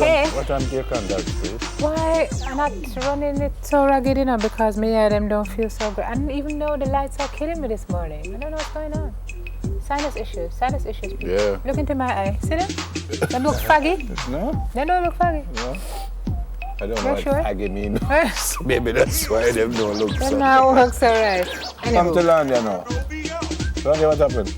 okay. What time do you conduct, please? Why I'm not running it so ragged, you know, because me and them don't feel so good. I didn't even know the lights are killing me this morning. I don't know what's going on. Sinus issues, please. Yeah. Look into my eye. See them? Them look faggy. No? They don't look faggy. No. I don't know You're what sure? aggie mean. Maybe that's why them don't look Them so. now works alright. Come to Landia now. Landia, what happened?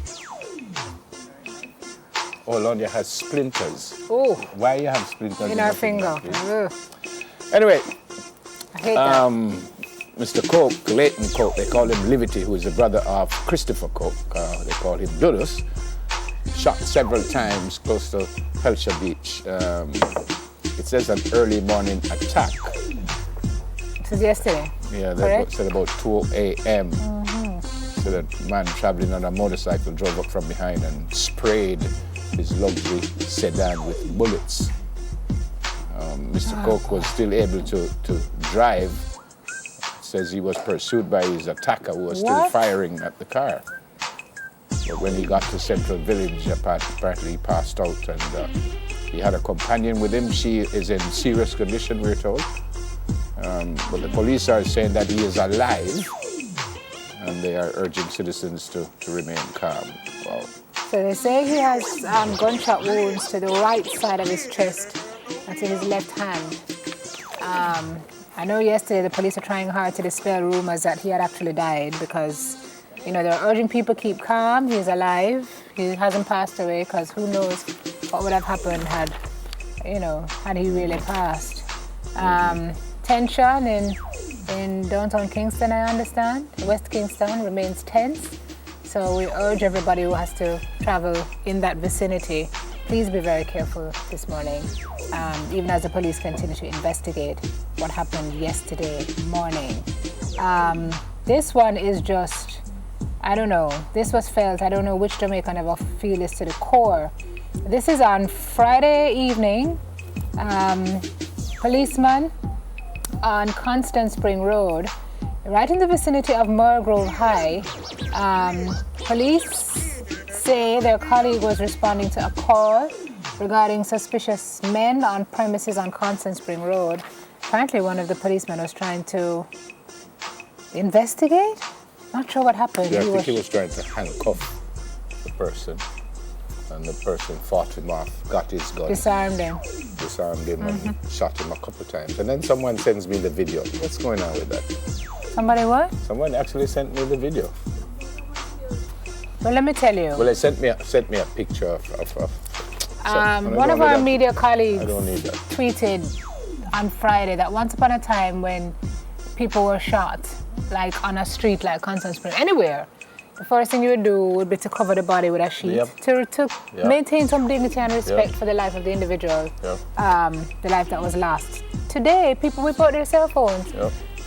Oh, Landia has splinters. Oh, Why you have splinters in our your finger. please? Ugh, Anyway, I hate that. Mr. Coke, Leighton Coke, they call him Livity, who is the brother of Christopher Coke. They call him Dudus. Shot several times close to Pelcher Beach. It says an early morning attack. This was yesterday. Yeah, they Correct? said about 2 a.m. So that man traveling on a motorcycle drove up from behind and sprayed his luxury sedan with bullets. Mr. Coke was still able to drive. Says he was pursued by his attacker who was still What? firing at the car. But when he got to Central Village, apparently he passed out, and he had a companion with him. She is in serious condition, we're told. But the police are saying that he is alive, and they are urging citizens to remain calm. Wow. So they say he has gunshot wounds to the right side of his chest and to his left hand. I know yesterday the police are trying hard to dispel rumors that he had actually died because, you know, they're urging people keep calm. He's alive. He hasn't passed away because who knows what would have happened had he really passed. Tension in downtown Kingston, I understand. West Kingston remains tense. So we urge everybody who has to travel in that vicinity, please be very careful this morning, even as the police continue to investigate what happened yesterday morning. This one is just, I don't know, this was felt, I don't know which Jamaican ever feel this to the core. This is on Friday evening. Policeman on Constant Spring Road, right in the vicinity of Mergrove High. Police say their colleague was responding to a call regarding suspicious men on premises on Constant Spring Road. Apparently one of the policemen was trying to investigate. Not sure what happened. Yeah, I think he was trying to handcuff the person, and the person fought him off, got his gun, disarmed him, and shot him a couple times. And then someone sends me the video. What's going on with that? Somebody what? Someone actually sent me the video. Well, let me tell you. Well, they sent me a picture of one of our media colleagues I don't need that. tweeted on Friday that once upon a time when people were shot, like on a street like Constant Spring, anywhere, the first thing you would do would be to cover the body with a sheet to maintain some dignity and respect for the life of the individual, the life that was lost. Today, people whip out their cell phones.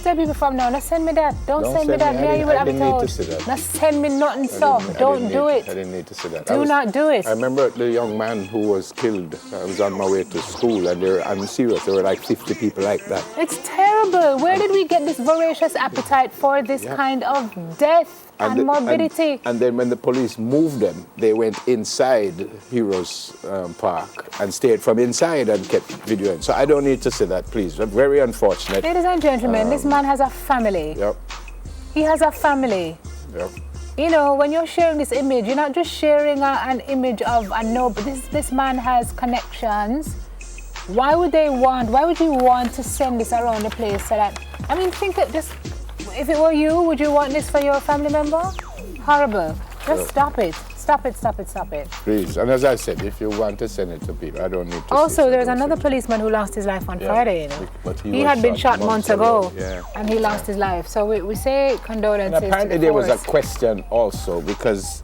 Tell people from now, not send me that. Don't send me that. I didn't need to see that. Not send me nothing, so don't do it. I didn't need to see that. Do not do it. I remember the young man who was killed. I was on my way to school, and I'm serious, there were like 50 people like that. It's terrible. Where did we get this voracious appetite for this kind of death and morbidity? And then when the police moved them, they went inside Heroes Park and stayed from inside and kept videoing. So I don't need to see that, please. Very unfortunate. Ladies and gentlemen, this man has a family. He has a family. You know, when you're sharing this image, you're not just sharing an image of a nobody. This man has connections. Why would you want to send this around the place so that, I mean, think that just, if it were you, would you want this for your family member? Horrible. Just stop it. Stop it. Please. And as I said, if you want to send it to people, I don't need to. Also, there's another policeman who lost his life on Friday, you know. But he had been shot months ago, yeah. and he lost his life. So we say condolences. And apparently to the there was a force. question also, because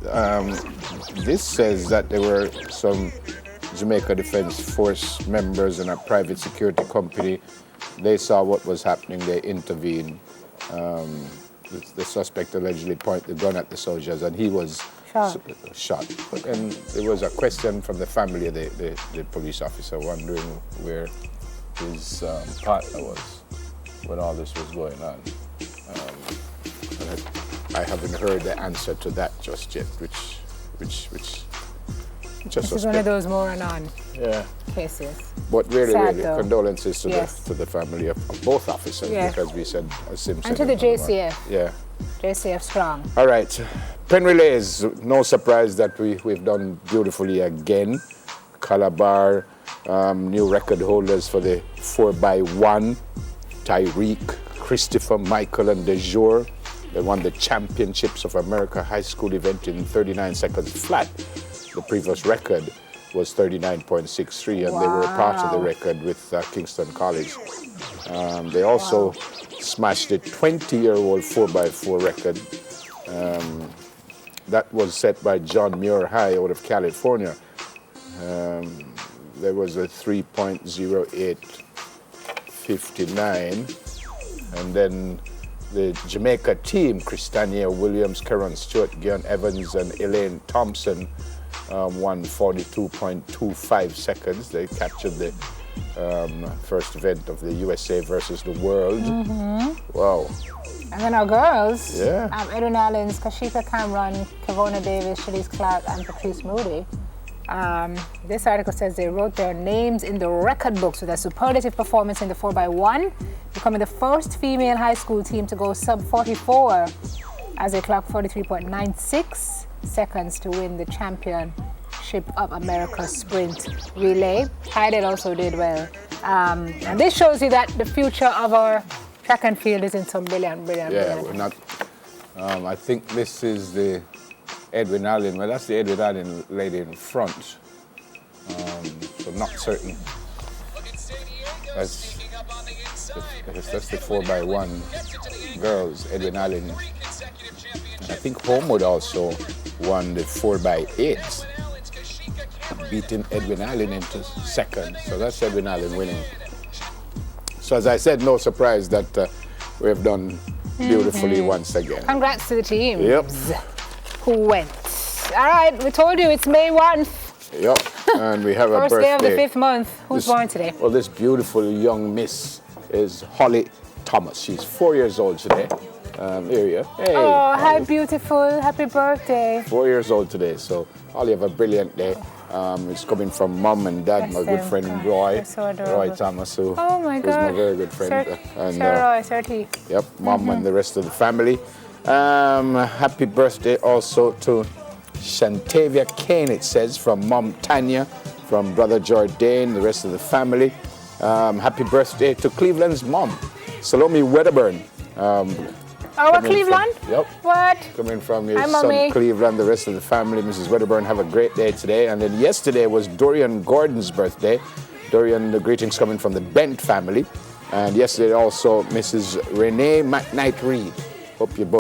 this says that there were some Jamaica Defence Force members in a private security company. They saw what was happening, they intervened. The suspect allegedly pointed the gun at the soldiers, and he was shot. And there was a question from the family of the police officer wondering where his partner was when all this was going on. And I haven't heard the answer to that just yet, which Just This is one of those more and on Yeah. cases. But really, Sad, really, though. condolences to, Yes. the family of both officers, Yeah. because we said, as Sim said. And to the in one of our- JCF. Yeah. JCF strong. All right. Pen relays, no surprise that we've done beautifully again. Calabar, new record holders for the 4x1. Tyreek, Christopher, Michael, and DeJour. They won the Championships of America high school event in 39 seconds flat. The previous record was 39.63, and they were part of the Wow. record with Kingston College. They also smashed the 20-year-old 4x4 record. That was set by John Muir High out of California. There was a 3.0859, and then the Jamaica team, Christania Williams, Karen Stewart, Gion Evans, and Elaine Thompson, won 42.25 seconds. They captured the first event of the USA versus the world. Wow. And then our girls, Yeah. Edwin Allens, Kashika Cameron, Kavona Davis, Shalice Clark, and Patrice Moody. This article says they wrote their names in the record books with a superlative performance in the 4x1, becoming the first female high school team to go sub 44 as they clocked 43.96 seconds to win the Championship of America Sprint Relay. Hyden also did well. And this shows you that the future of our track and field is in some brilliant. Yeah, we're not. I think this is the Edwin Allen. Well, that's the Edwin Allen lady in front. So not certain. That's the 4x1 girls, Edwin Allen. I think Homewood also won the 4x8, beating Edwin Allen into second. So that's Edwin Allen winning. So as I said, no surprise that we have done beautifully once again. Congrats to the teams Yep. who went. All right, we told you it's May 1st, Yep. And we have a first birthday. day of the 5th month. Who's This- born today? Well, this beautiful young miss is Holly Thomas. She's 4 years old today. Here you go. Hey. Oh, hi, Holly. beautiful. Happy birthday. 4 years old today. So Holly, have a brilliant day. It's coming from mom and dad, Bless my good them. friend Gosh, Roy. they're so adorable. Roy Thomas, Oh my who's my God. very good friend. Sir Roy, Sir T. Yep, mom and the rest of the family. Happy birthday also to Shantavia Kane, it says, from mom Tanya, from brother Jordan, the rest of the family. Happy birthday to Cleveland's mom, Salome Wedderburn. Our coming Cleveland? from- yep. What? Coming from your Hi, son Mommy. Cleveland, the rest of the family. Mrs. Wedderburn, have a great day today. And then yesterday was Dorian Gordon's birthday. Dorian, the greetings coming from the Bent family. And yesterday also Mrs. Renee McKnight Reed. Hope you both